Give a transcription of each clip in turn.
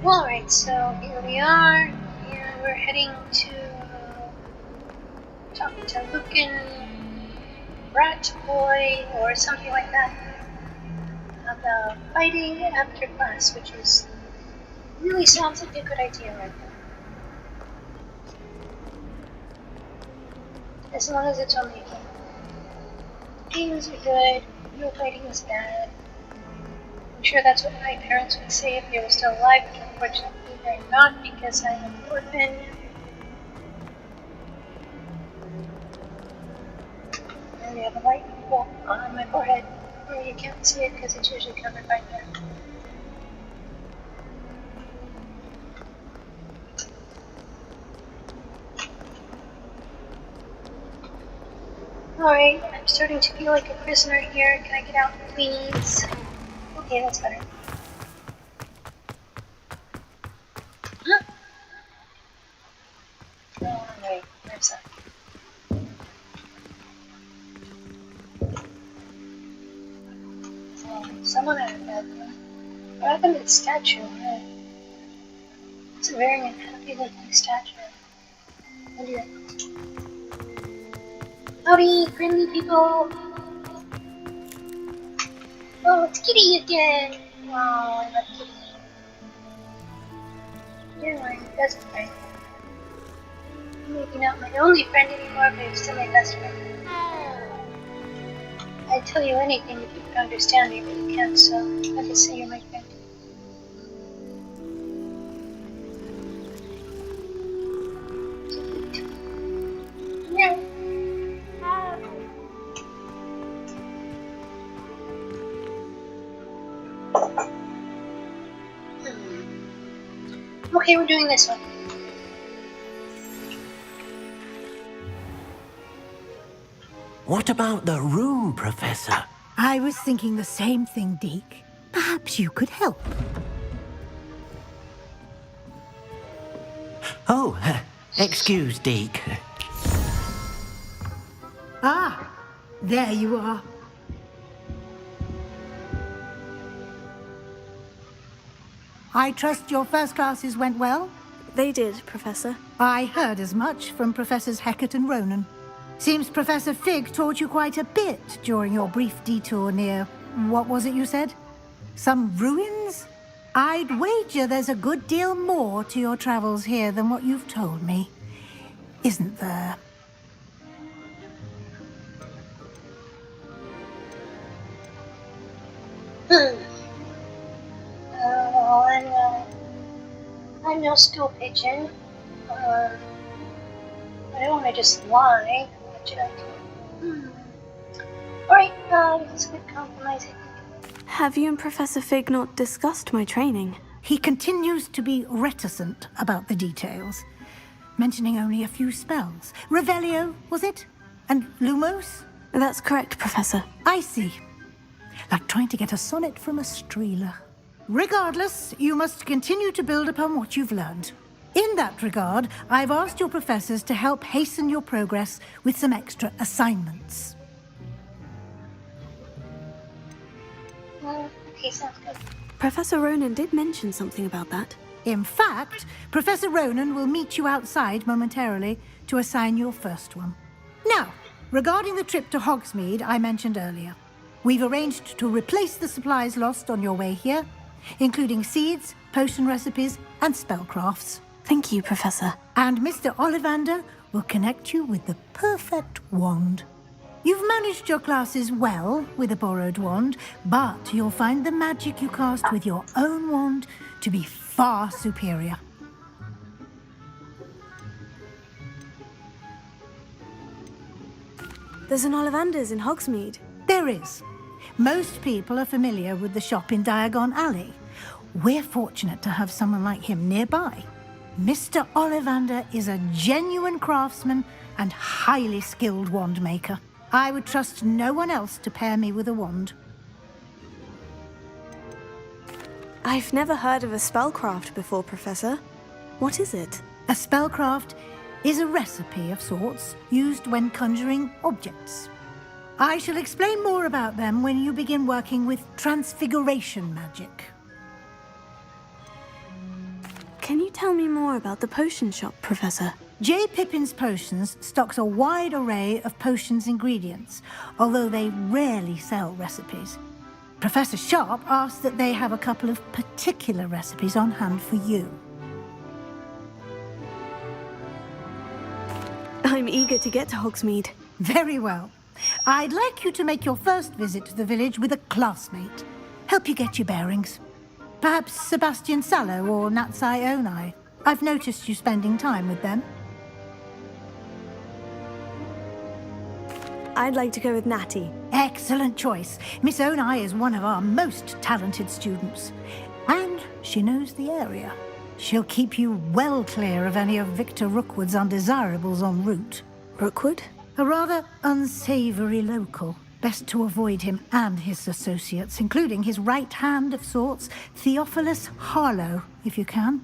Alright, so here we are. Here we're heading to talk to Lucan Rat Boy or something like that about fighting after class, which is really sounds like a good idea right now. As long as it's only a game. Games are good, real fighting is bad. I'm sure that's what my parents would say if they were still alive, but unfortunately they're not because I'm an orphan. And I have a light bulb on my forehead where you can't see it because it's usually covered by hair. Alright, I'm starting to feel like a prisoner here. Can I get out, please? Okay, that's better. Huh? Oh, wait, where's that? Oh, someone had a bad one. What happened to the statue? It's a very unhappy looking statue. What do you think? Howdy, friendly people! Oh, it's Kitty again! Oh, I love Kitty. You're my best friend. Maybe not my only friend anymore, but you're still my best friend. I'd tell you anything if you could understand me, but you can't, so I'll just say you're my friend. Yeah. Okay, we're doing this one. What about the room, Professor? I was thinking the same thing, Deke. Perhaps you could help. Oh, excuse, Deke. Ah, there you are. I trust your first classes went well? They did, Professor. I heard as much from Professors Hecat and Ronan. Seems Professor Fig taught you quite a bit during your brief detour near... what was it you said? Some ruins? I'd wager there's a good deal more to your travels here than what you've told me. Isn't there? I'm no stool pigeon. I don't want to just lie. What should I do? Alright, this is a good compromise, I think. Have you and Professor Fig not discussed my training? He continues to be reticent about the details, mentioning only a few spells. Revelio, was it? And Lumos? That's correct, Professor. I see. Like trying to get a sonnet from a Streeler. Regardless, you must continue to build upon what you've learned. In that regard, I've asked your professors to help hasten your progress with some extra assignments. Okay, sounds good. Professor Ronan did mention something about that. In fact, Professor Ronan will meet you outside momentarily to assign your first one. Now, regarding the trip to Hogsmeade I mentioned earlier, we've arranged to replace the supplies lost on your way here, including seeds, potion recipes, and spellcrafts. Thank you, Professor. And Mr. Ollivander will connect you with the perfect wand. You've managed your classes well with a borrowed wand, but you'll find the magic you cast with your own wand to be far superior. There's an Ollivander's in Hogsmeade. There is. Most people are familiar with the shop in Diagon Alley. We're fortunate to have someone like him nearby. Mr. Ollivander is a genuine craftsman and highly skilled wand maker. I would trust no one else to pair me with a wand. I've never heard of a spellcraft before, Professor. What is it? A spellcraft is a recipe of sorts used when conjuring objects. I shall explain more about them when you begin working with transfiguration magic. Can you tell me more about the potion shop, Professor? J. Pippin's Potions stocks a wide array of potions ingredients, although they rarely sell recipes. Professor Sharp asks that they have a couple of particular recipes on hand for you. I'm eager to get to Hogsmeade. Very well. I'd like you to make your first visit to the village with a classmate. Help you get your bearings. Perhaps Sebastian Sallow or Natsai Onai. I've noticed you spending time with them. I'd like to go with Natty. Excellent choice. Miss Onai is one of our most talented students. And she knows the area. She'll keep you well clear of any of Victor Rookwood's undesirables en route. Rookwood? A rather unsavory local. Best to avoid him and his associates, including his right hand of sorts, Theophilus Harlow, if you can.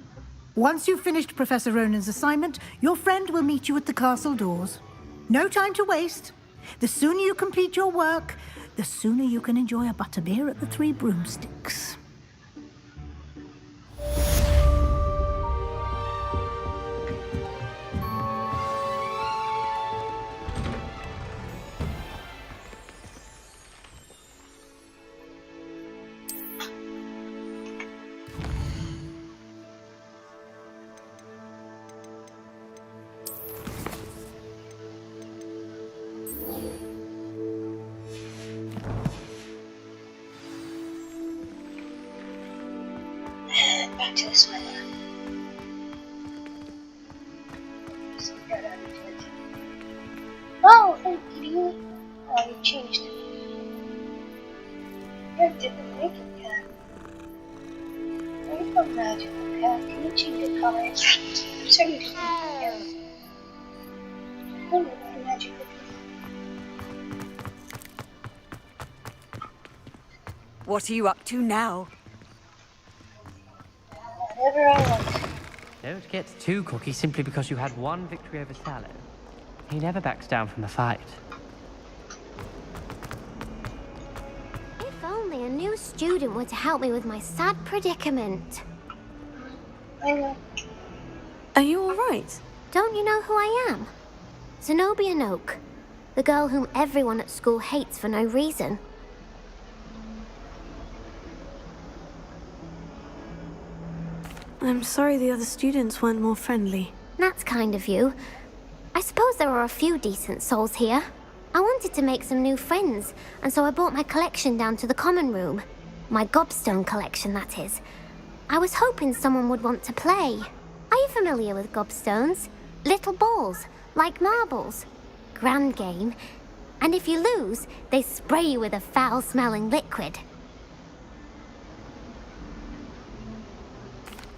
Once you've finished Professor Ronan's assignment, your friend will meet you at the castle doors. No time to waste. The sooner you complete your work, the sooner you can enjoy a butterbeer at the Three Broomsticks. Back to this one. Oh, thank you. Oh, you changed it. You're a different making cat. Are you a magical cat? Can you change your color? I'm sorry, you just need to know. Oh, magical. What are you up to now? Whatever I want. Don't get too cocky simply because you had one victory over Sallow. He never backs down from a fight. If only a new student were to help me with my sad predicament. I know. Are you all right? Don't you know who I am? Zenobia Noak, the girl whom everyone at school hates for no reason. I'm sorry the other students weren't more friendly. That's kind of you. I suppose there are a few decent souls here. I wanted to make some new friends, and so I brought my collection down to the common room. My gobstone collection, that is. I was hoping someone would want to play. Are you familiar with gobstones? Little balls, like marbles. Grand game. And if you lose, they spray you with a foul-smelling liquid.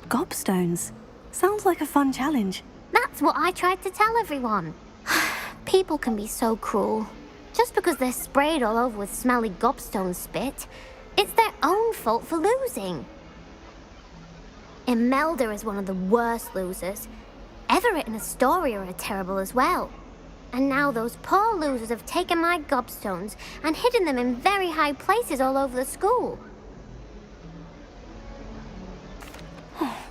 Gobstones? Sounds like a fun challenge. That's what I tried to tell everyone. People can be so cruel. Just because they're sprayed all over with smelly gobstone spit, it's their own fault for losing. Imelda is one of the worst losers. Everett and Astoria are terrible as well. And now those poor losers have taken my gobstones and hidden them in very high places all over the school.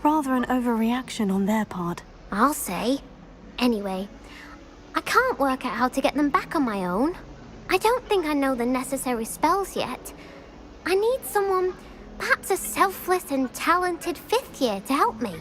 Rather an overreaction on their part. I'll say. Anyway, I can't work out how to get them back on my own. I don't think I know the necessary spells yet. I need someone, perhaps a selfless and talented fifth year to help me.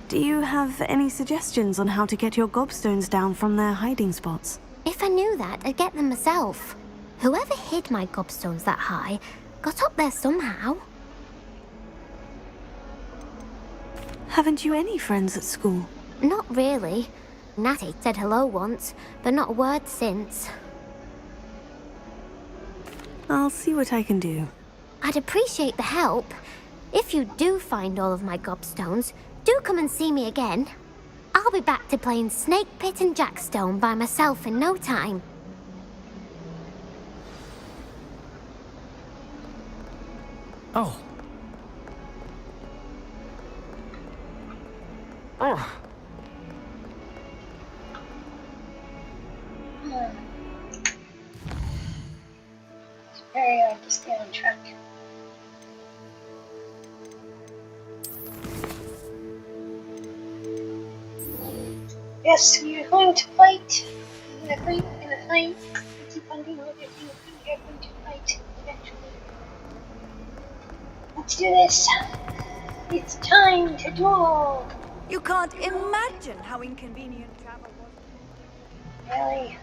Do you have any suggestions on how to get your gobstones down from their hiding spots? If I knew that, I'd get them myself. Whoever hid my gobstones that high got up there somehow. Haven't you any friends at school? Not really. Natty said hello once, but not a word since. I'll see what I can do. I'd appreciate the help. If you do find all of my gobstones, do come and see me again. I'll be back to playing Snake Pit and Jackstone by myself in no time. Oh. Oh. It's very hard to stay on track. Yes, we are going to fight. We're gonna fight. We're gonna fight. We keep on doing everything. We are going to fight eventually. Let's do this. It's time to duel. You can't imagine how inconvenient travel was. Really?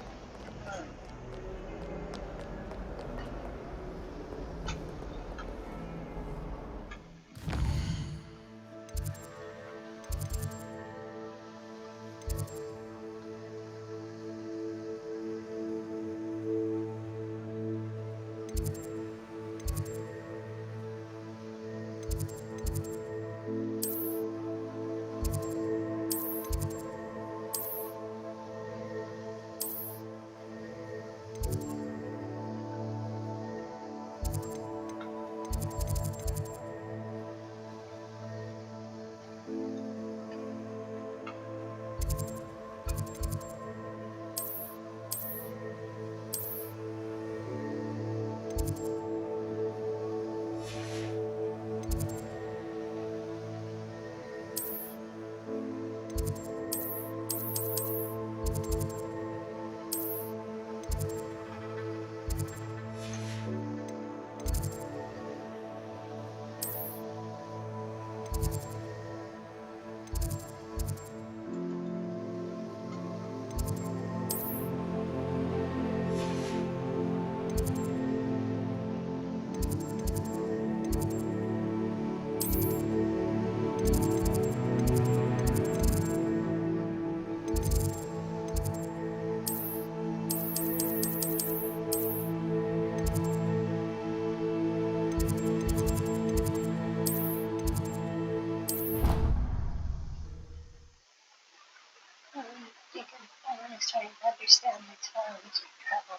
I want to start to understand the terms of travel.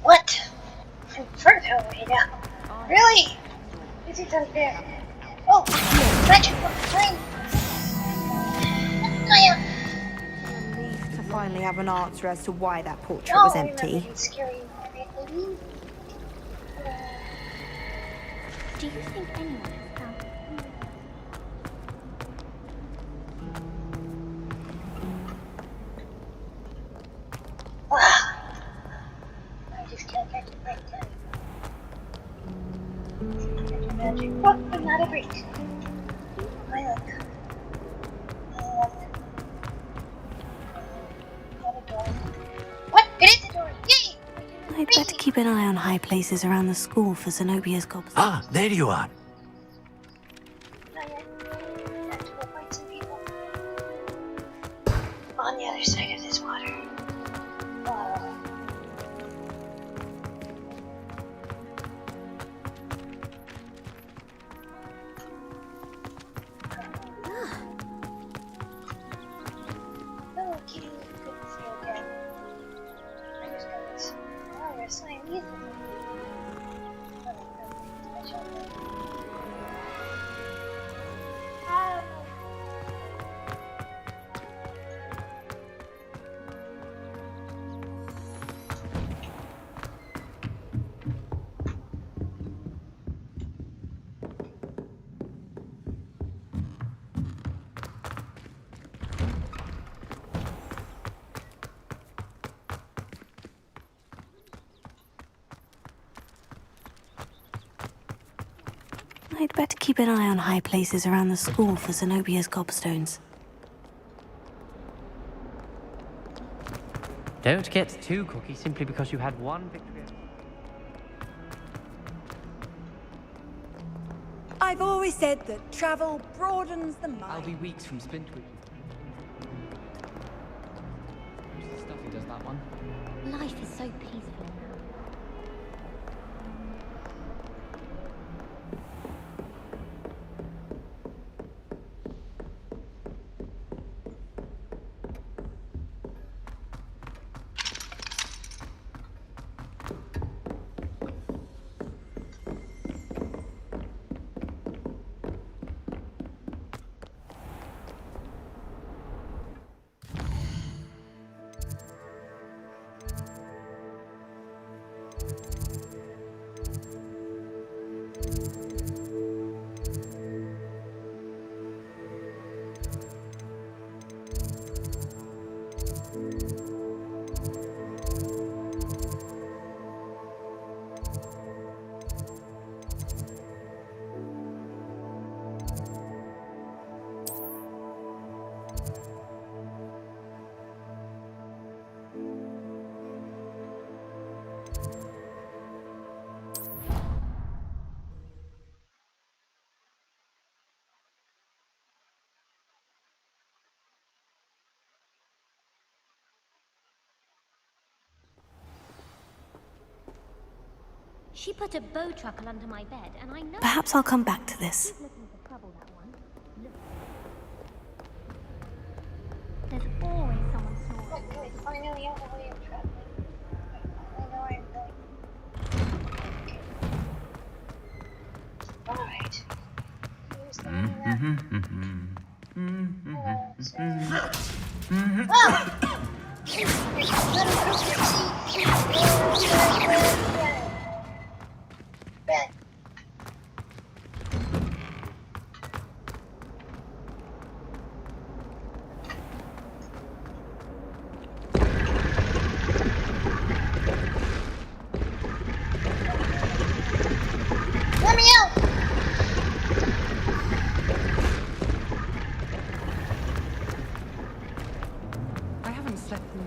What? I'm further away now. Really? This is unfair. Oh, magic book time. Relieved to finally have an answer as to why that portrait Oh, was I empty. remember these scary movie. Do you think anyone has found I just can't catch it right time. Catch a magic book, but not a break. My luck. Not a door. What? It is a door! Yay! I'd better keep an eye on high places around the school for Zenobia's gobstones. Ah, there you are. Not yet. I have to go find some people. On the other side of this water. Hello, kitty. Good to see you again. I just got this. Oh, you're Siamese. Special. Ah. I'd better keep an eye on high places around the school for Zenobia's gobstones. Don't get too cocky simply because you had one victory. I've always said that travel broadens the mind. I'll be weeks from Splintwood. Who's the stuff who does that one? life is so peaceful now? She put a bow truckle under my bed, and I know... Perhaps I'll come back to this. She's looking for trouble, that one. Look. There's always someone snoring. Okay, finally out of the way of traveling. I know I'm going. Alright. Here's the one Ben. Let me out! I haven't slept in...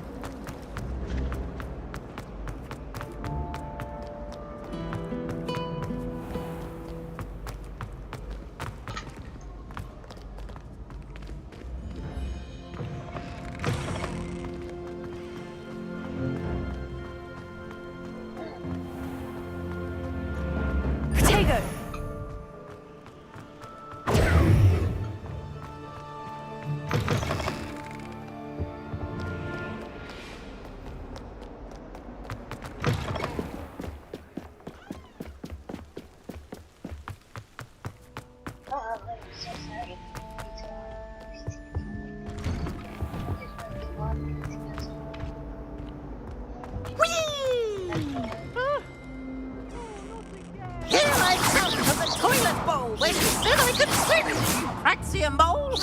Potato! Oh, I'm so sorry. Here I come for the toilet bowl when you said I could swim, you Praxian mole.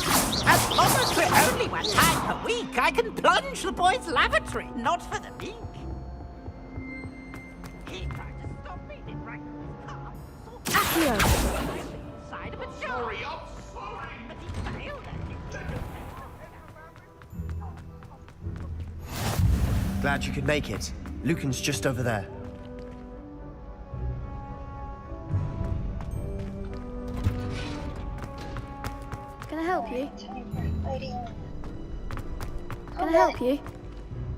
As obviously only 1 time per week, I can plunge the boy's lavatory, not for the meek. He tried to stop me, did right with his car. Accio! Inside of a jar. But he failed at it. Glad you could make it. Lucan's just over there. Can I help you? Time for fighting. Can I help you?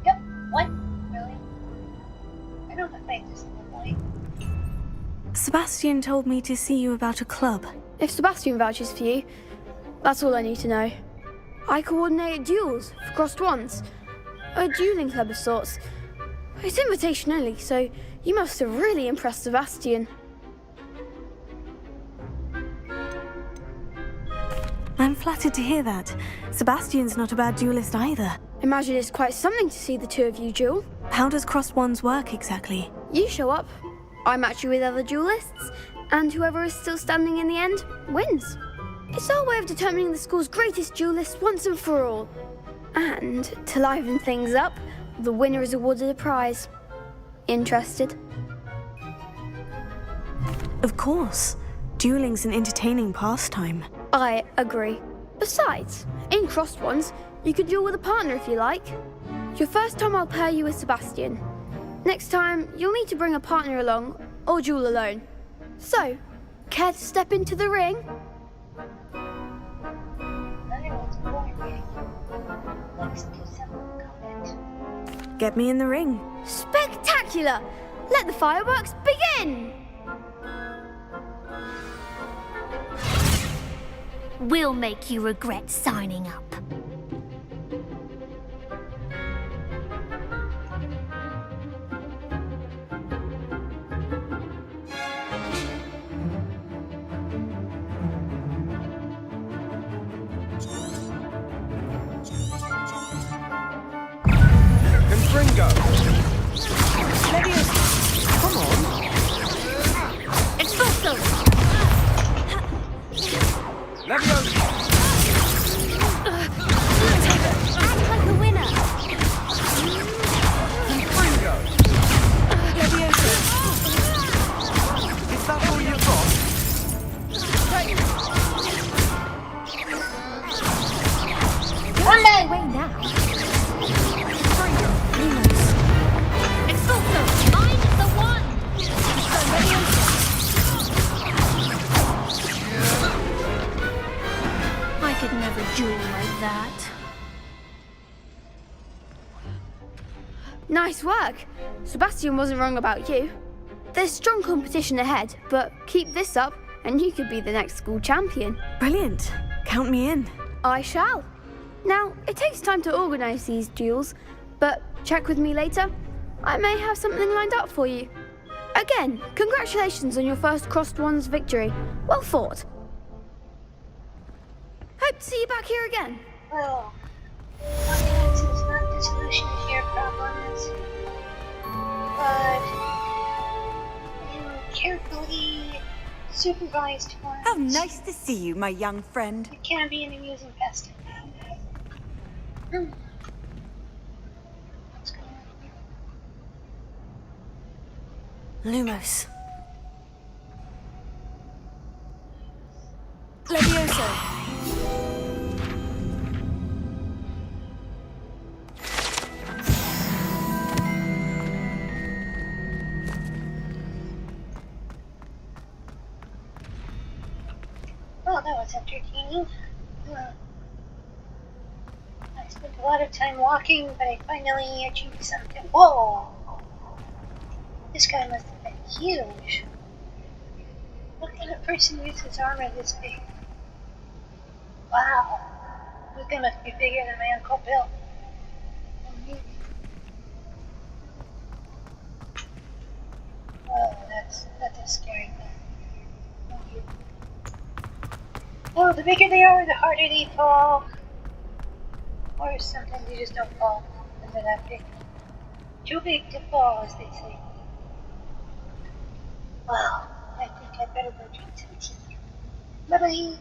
Yep. What? Really? I don't know how to fight this little boy. Sebastian told me to see you about a club. If Sebastian vouches for you, that's all I need to know. I coordinate duels for crossed ones. A dueling club of sorts. It's invitation only, so you must have really impressed Sebastian. I'm flattered to hear that. Sebastian's not a bad duelist either. Imagine it's quite something to see the two of you duel. How does crossed wands work exactly? You show up, I match you with other duelists, and whoever is still standing in the end wins. It's our way of determining the school's greatest duelist once and for all. And to liven things up, the winner is awarded a prize. Interested? Of course. Dueling's an entertaining pastime. I agree. Besides, in crossed ones, you could duel with a partner if you like. Your first time I'll pair you with Sebastian. Next time, you'll need to bring a partner along, or duel alone. So, care to step into the ring? Everyone's coordinating. Let's do some combat. Get me in the ring. Spectacular! Let the fireworks begin! We'll make you regret signing up. Confringo! Leviosa! Come on! Expulso! Leviosa! Act like a winner. Confringo! Leviosa! Is that all you've got? One day! Away now. Expulso! I'm the one. I could never duel like that. Nice work! Sebastian wasn't wrong about you. There's strong competition ahead, but keep this up and you could be the next school champion. Brilliant. Count me in. I shall. Now, it takes time to organise these duels, but check with me later. I may have something lined up for you. Again, congratulations on your first Crossed Wands victory. Well fought. Hope to see you back here again. Well, violence is not the solution to your problems, but in carefully supervised forms. How nice to see you, my young friend. It can be an amusing pastime. What's going on here? Lumos. Levioso. Well, that was entertaining. I spent a lot of time walking, but I finally achieved something. Whoa! This guy must have been huge. What kind of person uses armor this big? Wow. This guy must be bigger than my Uncle Bill. Oh, that's a scary thing. Oh, the bigger they are, the harder they fall. Or sometimes you just don't fall when they're that big. Too big to fall, as they say. Well, I think I better go drink some tea. Bye-bye.